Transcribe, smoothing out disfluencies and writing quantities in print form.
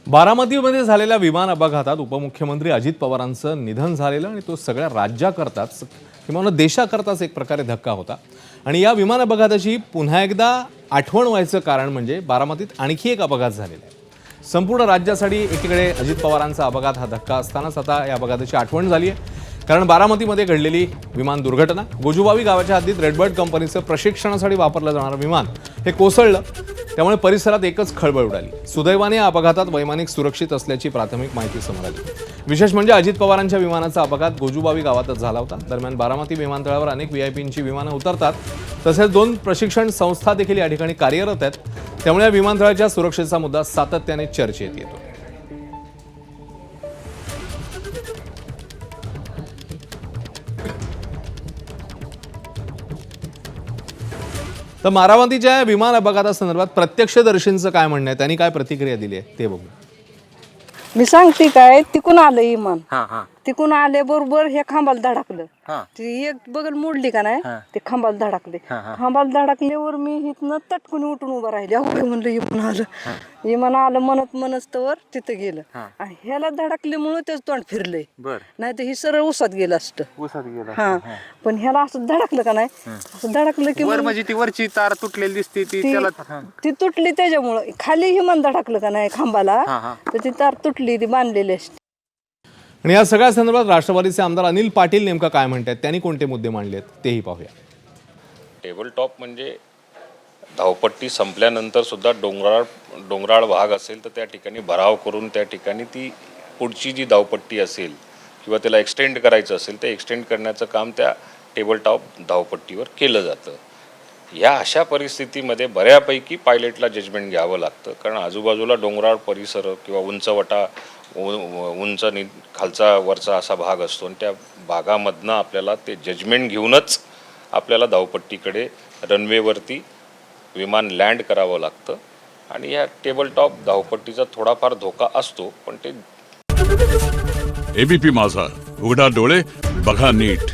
बारामतीमध्ये झालेल्या विमान अपघातात उपमुख्यमंत्री अजित पवारांचं निधन झालेलं आणि तो सगळ्या राज्याकरताच किंवा देशाकरताच एक प्रकारे धक्का होता। आणि या विमान अपघाताची पुन्हा एकदा आठवण व्हायचं कारण म्हणजे बारामतीत आणखी एक अपघात झालेला आहे। संपूर्ण राज्यासाठी एकीकडे अजित पवारांचा अपघात हा धक्का असतानाच आता या अपघाताची आठवण झाली आहे। कारण बारामतीमध्ये घडलेली विमान दुर्घटना, गोजुबावी गावाच्या हद्दीत रेडबर्ड कंपनीचं प्रशिक्षणासाठी वापरलं जाणारं विमान हे कोसळलं, त्यामुळे परिसरात एकच खळबळ उडाली। सुदैवाने या अपघातात वैमानिक सुरक्षित असल्याची प्राथमिक माहिती समोर आली। विशेष म्हणजे अजित पवारांच्या विमानाचा अपघात गोजुबावी गावातच झाला होता। दरम्यान बारामती विमानतळावर अनेक व्हीआयपींची विमानं उतरतात, तसेच 2 प्रशिक्षण संस्था देखील या ठिकाणी कार्यरत आहेत। त्यामुळे या विमानतळाच्या सुरक्षेचा मुद्दा सातत्याने चर्चेत येतो। तर बारामतीच्या विमान अपघातासंदर्भात प्रत्यक्षदर्शींचं काय म्हणणं आहे, त्यांनी काय प्रतिक्रिया दिली आहे ते बघू। मी सांगते काय, तिकून आलं इमान, तिकून आले बरोबर हे खांबाला धडकलं, ती एक बगल मोडली का नाही, ते खांबाला धडकले। खांबाला धडकल्यावर मी इथनं तटकून उठून उभं राहिले। अहो म्हणलं इमान आलं म्हणत म्हणस्तवर तिथं गेलं आणि ह्याला धडकल्यामुळे त्याच तोंड फिरलंय, नाही तर ही सरळ उसात गेलं असतं। हा, पण ह्याला असं धडकलं का नाही, असं धडकलं की म्हणजे ती वरची तार तुटलेली दिसते ती तुटली त्याच्यामुळं। खाली इमान धडकलं का नाही खांबाला, तर ती तार तुटली, ती बांधलेली असते। आणि या सगळ्या संदर्भात राष्ट्रवादीचे आमदार अनिल पाटील नेमका काय म्हणतात, त्यांनी कोणते मुद्दे मांडलेत तेही पाहूया। टेबल टॉप म्हणजे धावपट्टी संपल्यानंतर सुद्धा डोंगराळ भाग असेल तर त्या ठिकाणी भराव करून त्या ठिकाणी ती पुढची जी धावपट्टी असेल किंवा त्याला एक्सटेंड करायचं असेल ते एक्सटेंड करण्याचं काम त्या टेबल टॉप धावपट्टीवर केलं जातं। ह्या अशा परिस्थितीमध्ये बऱ्यापैकी पायलटला जजमेंट घ्यावं लागतं, कारण आजूबाजूला डोंगराळ परिसर किंवा उंचवटा उंच खालचा वरचा असा भाग असतो आणि त्या भागामधनं आपल्याला ते जजमेंट घेऊनच आपल्याला धावपट्टीकडे रनवेवरती विमान लँड करावं लागतं। आणि या टेबल टॉप धावपट्टीचा थोडाफार धोका असतो, पण ते एबीपी माझा, उघडा डोळे बघा नीट।